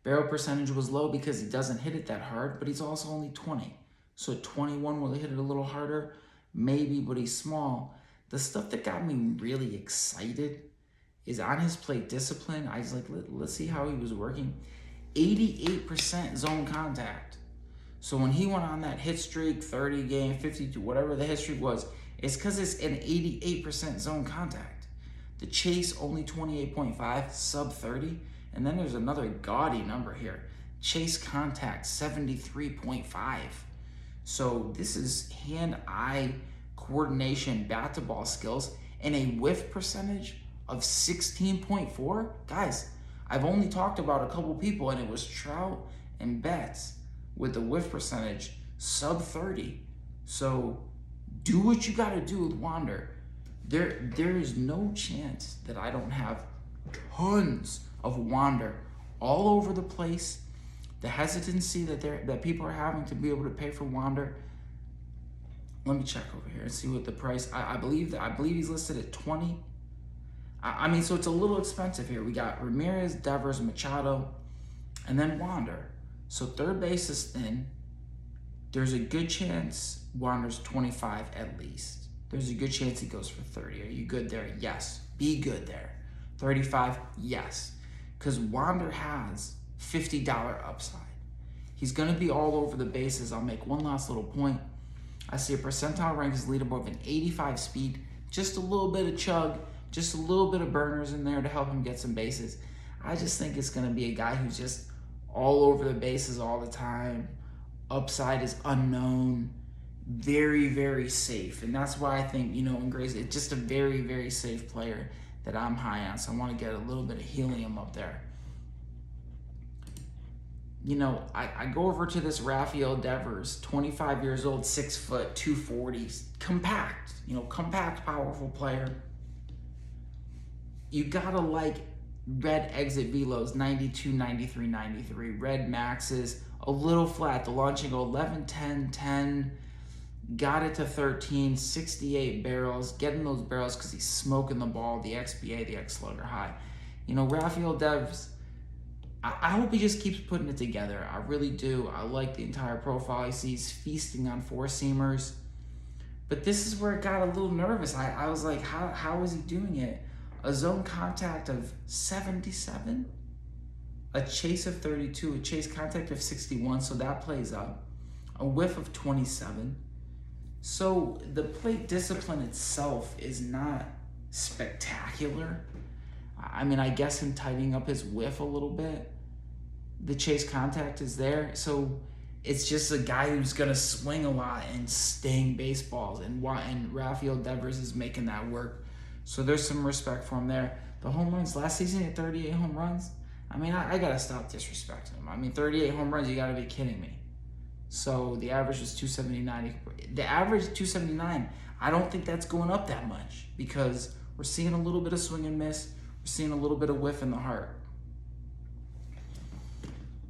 Barrel percentage was low because he doesn't hit it that hard, but he's also only 20. So 21 will hit it a little harder, maybe, but he's small. The stuff that got me really excited is on his plate discipline. I was like, let's see how he was working. 88% zone contact. So when he went on that hit streak, 30 game, 52, whatever the hit streak was, it's because it's an 88% zone contact. The chase only 28.5, sub 30. And then there's another gaudy number here. Chase contact 73.5. So this is hand-eye coordination, bat-to-ball skills, and a whiff percentage of 16.4. Guys, I've only talked about a couple people, and it was Trout and Betts with the whiff percentage sub 30. So do what you got to do with Wander. There is no chance that I don't have tons of Wander all over the place. The hesitancy that people are having to be able to pay for Wander. Let me check over here and see what the price. I believe he's listed at 20. I mean, so it's a little expensive here. We got Ramirez, Devers, Machado, and then Wander. So third base is thin. There's a good chance Wander's 25 at least. There's a good chance he goes for 30. Are you good there? Yes. Be good there. 35? Yes. Because Wander has $50 upside. He's going to be all over the bases. I'll make one last little point. I see a percentile rank is leaderboard of an 85 speed. Just a little bit of chug. Just a little bit of burners in there to help him get some bases. I just think it's going to be a guy who's just all over the bases all the time. Upside is unknown. Very, very safe. And that's why I think, in Grays, it's just a very, very safe player that I'm high on. So I want to get a little bit of helium up there. I go over to this Rafael Devers, 25 years old, 6 foot, 240, compact, compact, powerful player. You gotta like red exit velos, 92, 93, 93, red maxes, a little flat. The launch angle 11, 10, 10, got it to 13, 68 barrels, getting those barrels because he's smoking the ball, the XBA, the X-Slugger high. Rafael Devers, I hope he just keeps putting it together. I really do. I like the entire profile. I see he's feasting on four-seamers. But this is where it got a little nervous. I was like, how is he doing it? A zone contact of 77, a chase of 32, a chase contact of 61, so that plays up. A whiff of 27. So the plate discipline itself is not spectacular. I mean, I guess him tightening up his whiff a little bit. The chase contact is there. So it's just a guy who's going to swing a lot and sting baseballs. And Rafael Devers is making that work. So there's some respect for him there. The home runs, last season at 38 home runs. I mean, I got to stop disrespecting him. I mean, 38 home runs, you got to be kidding me. So the average was 279. The average 279, I don't think that's going up that much because we're seeing a little bit of swing and miss. Seeing a little bit of whiff in the heart.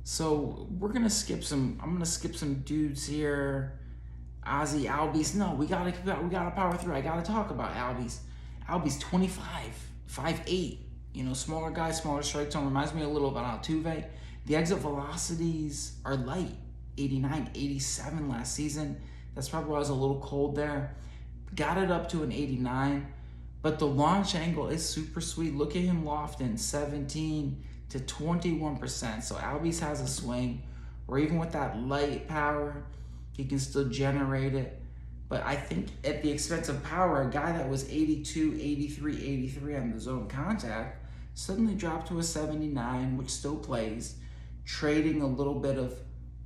So I'm gonna skip some dudes here. Ozzy Albies. No, we gotta power through. I gotta talk about Albies. Albies 25, 5'8". Smaller guy, smaller strike zone. Reminds me a little of Altuve. The exit velocities are light. 89, 87 last season. That's probably why I was a little cold there. Got it up to an 89. But the launch angle is super sweet. Look at him lofting 17 to 21%. So Albies has a swing, or even with that light power, he can still generate it. But I think at the expense of power, a guy that was 82, 83, 83 on the zone contact suddenly dropped to a 79, which still plays, trading a little bit of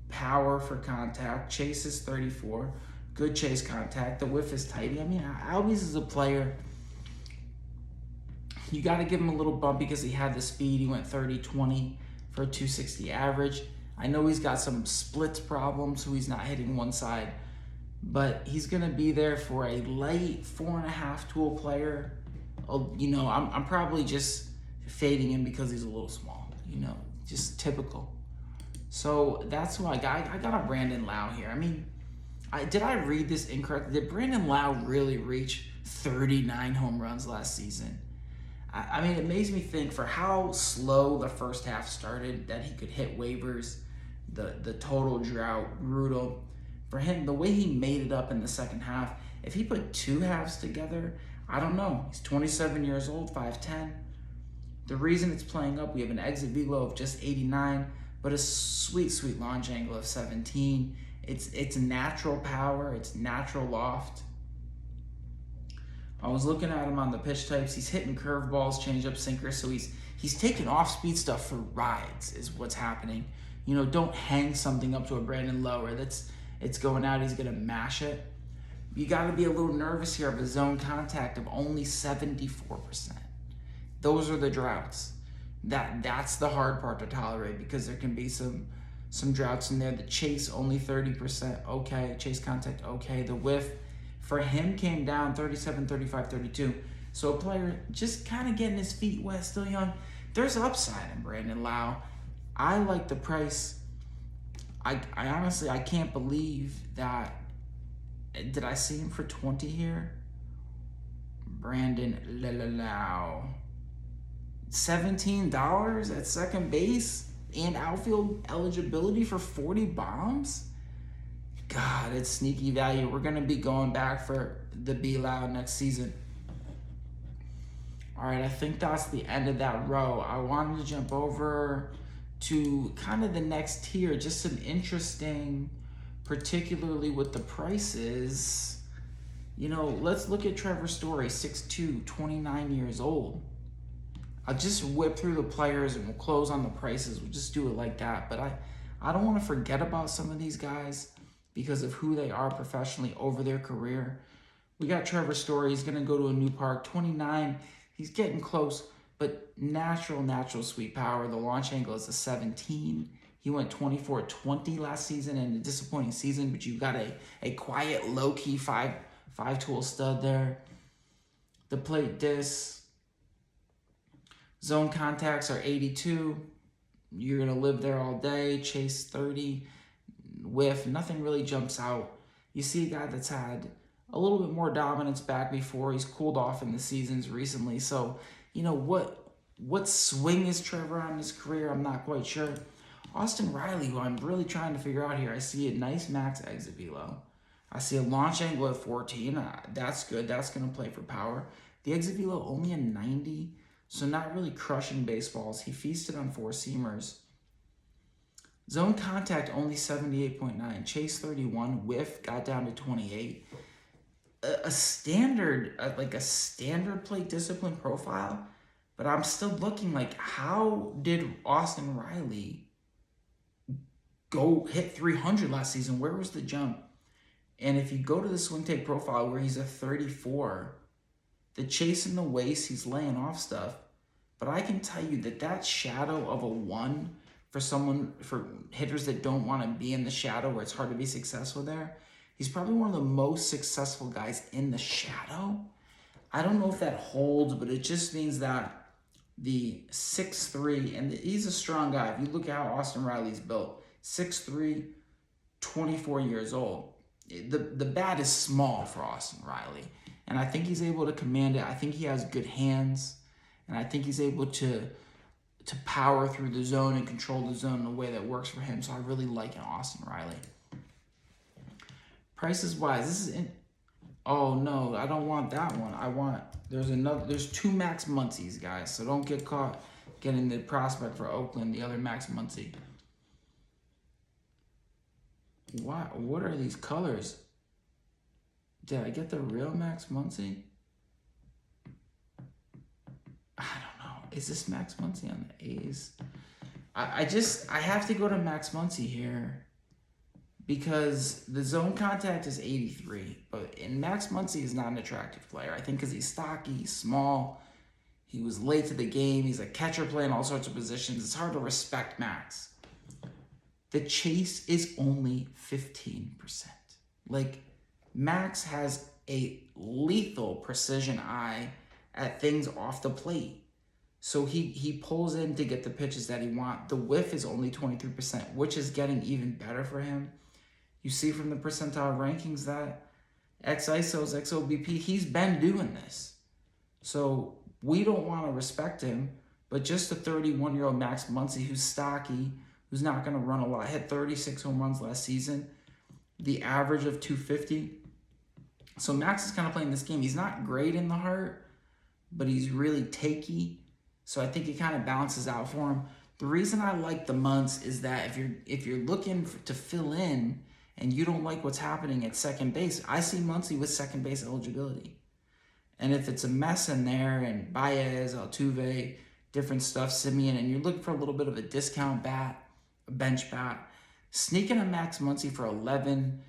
power for contact. Chase is 34, good chase contact. The whiff is tight. I mean, Albies is a player. You got to give him a little bump because he had the speed. He went 30-20 for a 260 average. I know he's got some splits problems, so he's not hitting one side. But he's going to be there for a light 4.5 tool player. I'm probably just fading him because he's a little small. Just typical. So that's who I got. I got a Brandon Lau here. I mean, did I read this incorrectly? Did Brandon Lau really reach 39 home runs last season? I mean, it makes me think for how slow the first half started that he could hit waivers, the total drought, brutal. For him, the way he made it up in the second half, if he put two halves together, I don't know. He's 27 years old, 5'10". The reason it's playing up, we have an exit velo of just 89, but a sweet, sweet launch angle of 17. It's natural power, it's natural loft. I was looking at him on the pitch types. He's hitting curveballs, changeup, sinkers, so he's taking off-speed stuff for rides is what's happening. You know, don't hang something up to a Brandon Lowe where it's going out, he's going to mash it. You got to be a little nervous here of a zone contact of only 74%. Those are the droughts. That's the hard part to tolerate, because there can be some droughts in there. The chase, only 30%, okay. Chase contact, okay. The whiff for him came down 37, 35, 32. So a player just kind of getting his feet wet, still young. There's upside in Brandon Lowe. I like the price. I honestly, I can't believe that. Did I see him for 20 here? Brandon Lowe. $17 at second base and outfield eligibility for 40 bombs? God, it's sneaky value. We're going to be going back for the B Loud next season. All right, I think that's the end of that row. I wanted to jump over to kind of the next tier, just some interesting, particularly with the prices. You know, let's look at Trevor Story, 6'2", 29 years old. I'll just whip through the players and we'll close on the prices. We'll just do it like that. But I don't want to forget about some of these guys because of who they are professionally over their career. We got Trevor Story. He's going to go to a new park. 29. He's getting close, but natural sweet power. The launch angle is a 17. He went 24-20 last season in a disappointing season, but you've got a quiet, low-key five-tool stud there. The plate disc. Zone contacts are 82. You're going to live there all day. Chase 30. Whiff. Nothing really jumps out. You see a guy that's had a little bit more dominance back before. He's cooled off in the seasons recently. So, you know, what swing is Trevor on his career? I'm not quite sure. Austin Riley, who I'm really trying to figure out here. I see a nice max exit velo. I see a launch angle at 14. That's good. That's going to play for power. The exit velo only a 90. So not really crushing baseballs. He feasted on four-seamers. Zone contact only 78.9. Chase 31. Whiff got down to 28. A standard plate discipline profile. But I'm still looking like, how did Austin Riley go hit 300 last season? Where was the jump? And if you go to the swing take profile where he's a 34, the chase in the waist, he's laying off stuff. But I can tell you that shadow of a 1 for hitters that don't want to be in the shadow where it's hard to be successful there, he's probably one of the most successful guys in the shadow. I don't know if that holds, but it just means that the 6'3", and he's a strong guy. If you look at how Austin Riley's built, 6'3", 24 years old. The bat is small for Austin Riley, and I think he's able to command it. I think he has good hands, and I think he's able to power through the zone and control the zone in a way that works for him. So I really like Austin Riley. Prices wise, oh no, I don't want that one. There's two Max Muncies, guys, so don't get caught getting the prospect for Oakland, the other Max Muncy. What are these colors? Did I get the real Max Muncy? I don't know. Is this Max Muncy on the A's? I have to go to Max Muncy here because the zone contact is 83, and Max Muncy is not an attractive player. I think because he's stocky, he's small, he was late to the game, he's a catcher playing all sorts of positions. It's hard to respect Max. The chase is only 15%. Like, Max has a lethal precision eye at things off the plate. So he pulls in to get the pitches that he wants. The whiff is only 23%, which is getting even better for him. You see from the percentile rankings that X-ISOs, XOBP, he's been doing this. So we don't want to respect him, but just a 31-year-old Max Muncy who's stocky, who's not going to run a lot, hit 36 home runs last season. the average of 250. So Max is kind of playing this game. He's not great in the heart, but he's really takey. So I think it kind of balances out for him. The reason I like the Munts is that if you're looking to fill in and you don't like what's happening at second base, I see Muncy with second base eligibility. And if it's a mess in there and Baez, Altuve, different stuff, Simeon, and you're looking for a little bit of a discount bat, a bench bat, sneaking a Max Muncy for 11.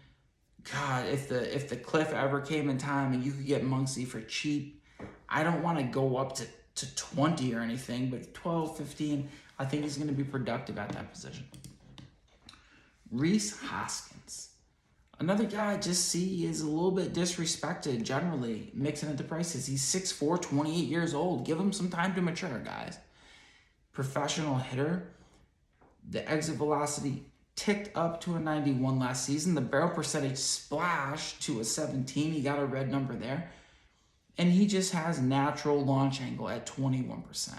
God, if the cliff ever came in time and you could get Muncy for cheap, I don't want to go up to 20 or anything, but 12, 15, I think he's going to be productive at that position. Rhys Hoskins. Another guy I just see is a little bit disrespected generally, mixing into prices. He's 6'4", 28 years old. Give him some time to mature, guys. Professional hitter. The exit velocity ticked up to a 91 last season. The barrel percentage splashed to a 17. He got a red number there. And he just has natural launch angle at 21%.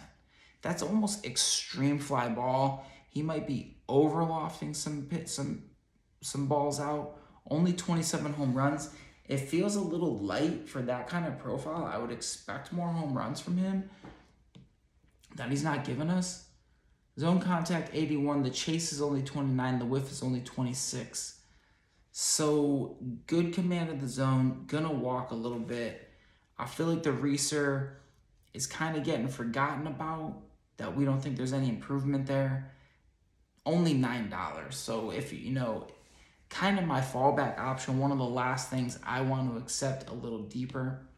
That's almost extreme fly ball. He might be overlofting some balls out. Only 27 home runs. It feels a little light for that kind of profile. I would expect more home runs from him that he's not giving us. Zone contact 81. The chase is only 29. The whiff is only 26. So good command of the zone. Gonna walk a little bit. I feel like the Reeser is kind of getting forgotten about, that we don't think there's any improvement there. Only $9. So if kind of my fallback option, one of the last things I want to accept a little deeper.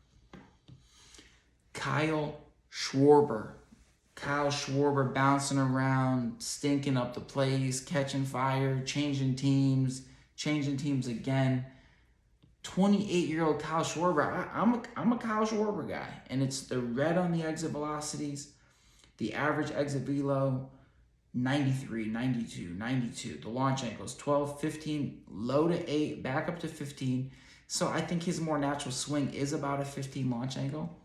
Kyle Schwarber. Kyle Schwarber bouncing around, stinking up the place, catching fire, changing teams again. 28-year-old Kyle Schwarber. I'm a Kyle Schwarber guy, and it's the red on the exit velocities, the average exit velo, 93, 92, 92. The launch angles, 12, 15, low to 8, back up to 15. So I think his more natural swing is about a 15 launch angle.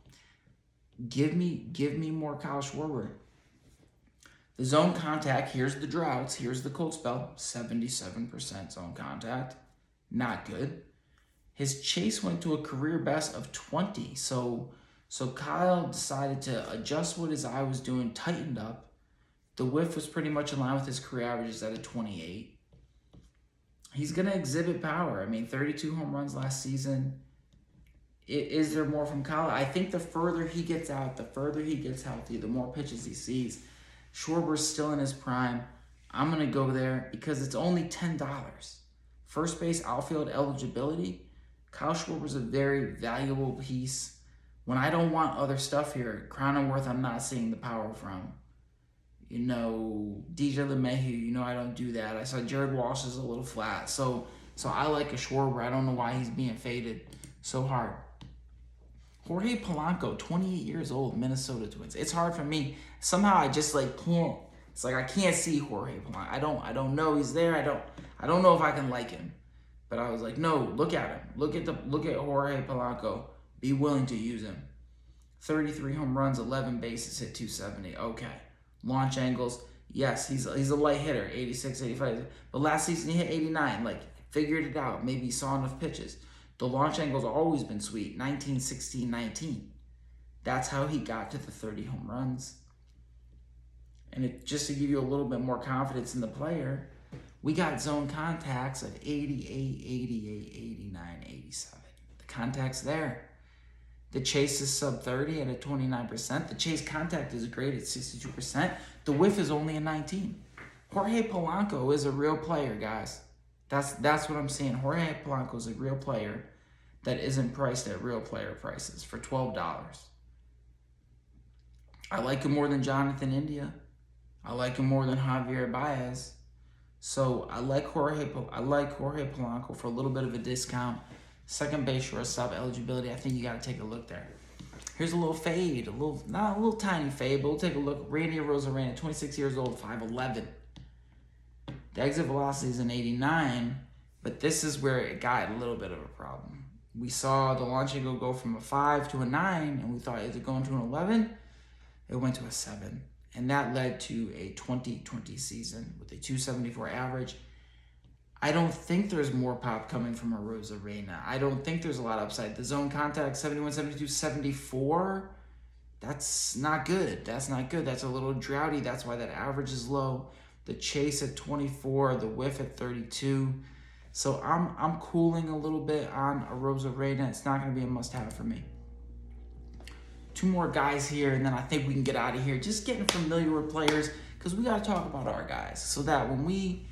Give me more Kyle Schwarber. The zone contact, here's the droughts, here's the cold spell, 77% zone contact. Not good. His chase went to a career best of 20. So Kyle decided to adjust what his eye was doing, tightened up. The whiff was pretty much in line with his career averages at a 28. He's going to exhibit power. 32 home runs last season. Is there more from Kyle? I think the further he gets out, the further he gets healthy, the more pitches he sees. Schwarber's still in his prime. I'm going to go there because it's only $10. First base outfield eligibility. Kyle Schwarber's a very valuable piece. When I don't want other stuff here, Cronenworth, I'm not seeing the power from. DJ LeMahieu, I don't do that. I saw Jared Walsh is a little flat. So I like a Schwarber. I don't know why he's being faded so hard. Jorge Polanco, 28 years old, Minnesota Twins. It's hard for me. Somehow I just can't. It's like I can't see Jorge Polanco. I don't know he's there. I don't know if I can like him. But I was like, no, look at him. Look at Jorge Polanco. Be willing to use him. 33 home runs, 11 bases, hit 270. Okay. Launch angles. Yes, he's a light hitter, 86, 85. But last season he hit 89. Figured it out. Maybe he saw enough pitches. The launch angle's always been sweet. 19, 16, 19. That's how he got to the 30 home runs. And just to give you a little bit more confidence in the player, we got zone contacts of 88, 88, 89, 87. The contact's there. The chase is sub 30 at a 29%. The chase contact is great at 62%. The whiff is only a 19. Jorge Polanco is a real player, guys. That's what I'm saying. Jorge Polanco is a real player that isn't priced at real player prices for $12. I like him more than Jonathan India. I like him more than Javier Baez. So I like Jorge Polanco for a little bit of a discount. Second base shortstop eligibility. I think you got to take a look there. Here's a little fade, not a little tiny fade, but we'll take a look. Randy Arozarena, 26 years old, 5'11". The exit velocity is an 89, but this is where it got a little bit of a problem. We saw the launch angle go from a 5 to a 9, and we thought, is it going to an 11? It went to a 7, and that led to a 2020 season with a 274 average. I don't think there's more pop coming from Arozarena. I don't think there's a lot of upside. The zone contact, 71, 72, 74, that's not good. That's not good. That's a little droughty. That's why that average is low. The chase at 24, the whiff at 32. So I'm cooling a little bit on Arozarena. It's not going to be a must-have for me. Two more guys here, and then I think we can get out of here. Just getting familiar with players, because we got to talk about our guys, so that when we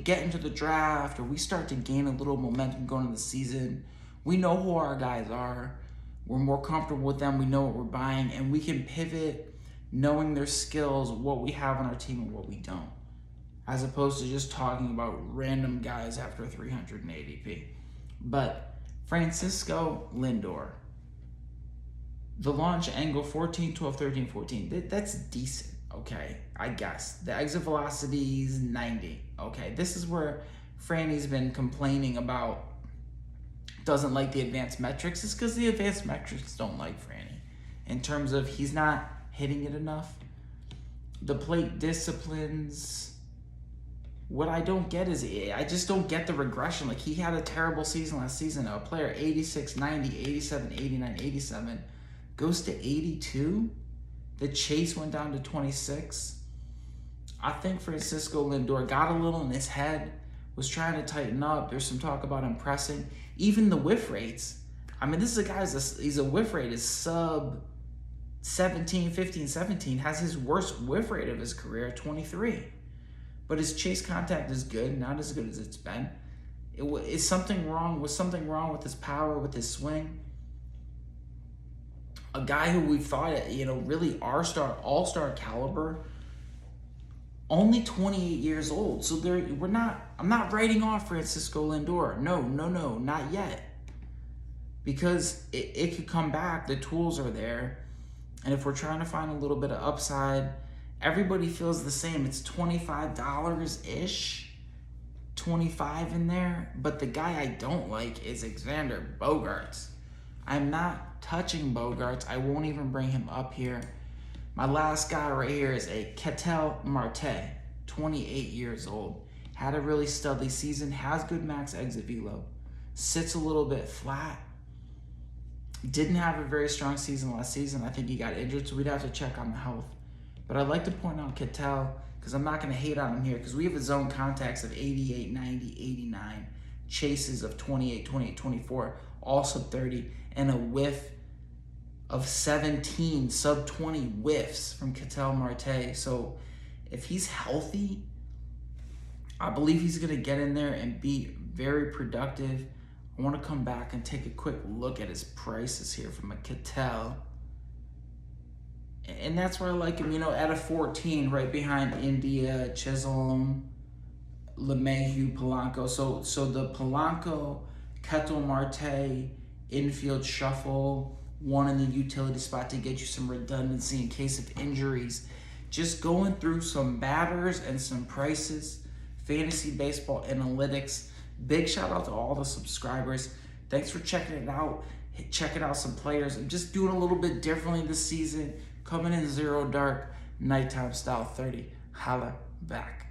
get into the draft or we start to gain a little momentum going into the season, we know who our guys are. We're more comfortable with them. We know what we're buying, and we can pivot knowing their skills, what we have on our team and what we don't, as opposed to just talking about random guys after 300 ADP. But Francisco Lindor, the launch angle 14, 12, 13, 14, that's decent. Okay, I guess. The exit velocity is 90. Okay, this is where Franny's been complaining about, doesn't like the advanced metrics. It's because the advanced metrics don't like Franny, in terms of he's not hitting it enough. The plate disciplines, what I don't get is, I just don't get the regression. Like, he had a terrible season last season. A player 86, 90, 87, 89, 87, goes to 82. The chase went down to 26. I think Francisco Lindor got a little in his head, was trying to tighten up. There's some talk about impressing. Even the whiff rates. I mean, this is a guy, he's a whiff rate is sub 17, 15, 17, has his worst whiff rate of his career at 23. But his chase contact is good, not as good as it's been. Was something wrong with his power, with his swing? A guy who we thought, really all-star caliber, only 28 years old. So I'm not writing off Francisco Lindor. No, not yet. Because it could come back. The tools are there. And if we're trying to find a little bit of upside, everybody feels the same. It's $25-ish, 25 in there. But the guy I don't like is Xander Bogaerts. I'm not touching Bogaerts. I won't even bring him up here. My last guy right here is a Ketel Marte, 28 years old. Had a really studly season, has good max exit velo, sits a little bit flat. Didn't have a very strong season last season. I think he got injured, so we'd have to check on the health. But I'd like to point out Ketel, because I'm not going to hate on him here, because we have a zone contacts of 88, 90, 89, chases of 28, 28, 24, also 30, and a whiff of 17, sub 20 whiffs from Ketel Marte. So if he's healthy, I believe he's going to get in there and be very productive. I want to come back and take a quick look at his prices here from a Ketel. And that's where I like him, at a 14, right behind India, Chisholm, LeMahieu, Polanco. So the Polanco, Ketel Marte, infield shuffle, one in the utility spot to get you some redundancy in case of injuries. Just going through some batters and some prices, fantasy baseball analytics. Big shout out to all the subscribers. Thanks for checking it out. Checking out some players. I'm just doing a little bit differently this season. Coming in zero dark, nighttime style 30. Holla back.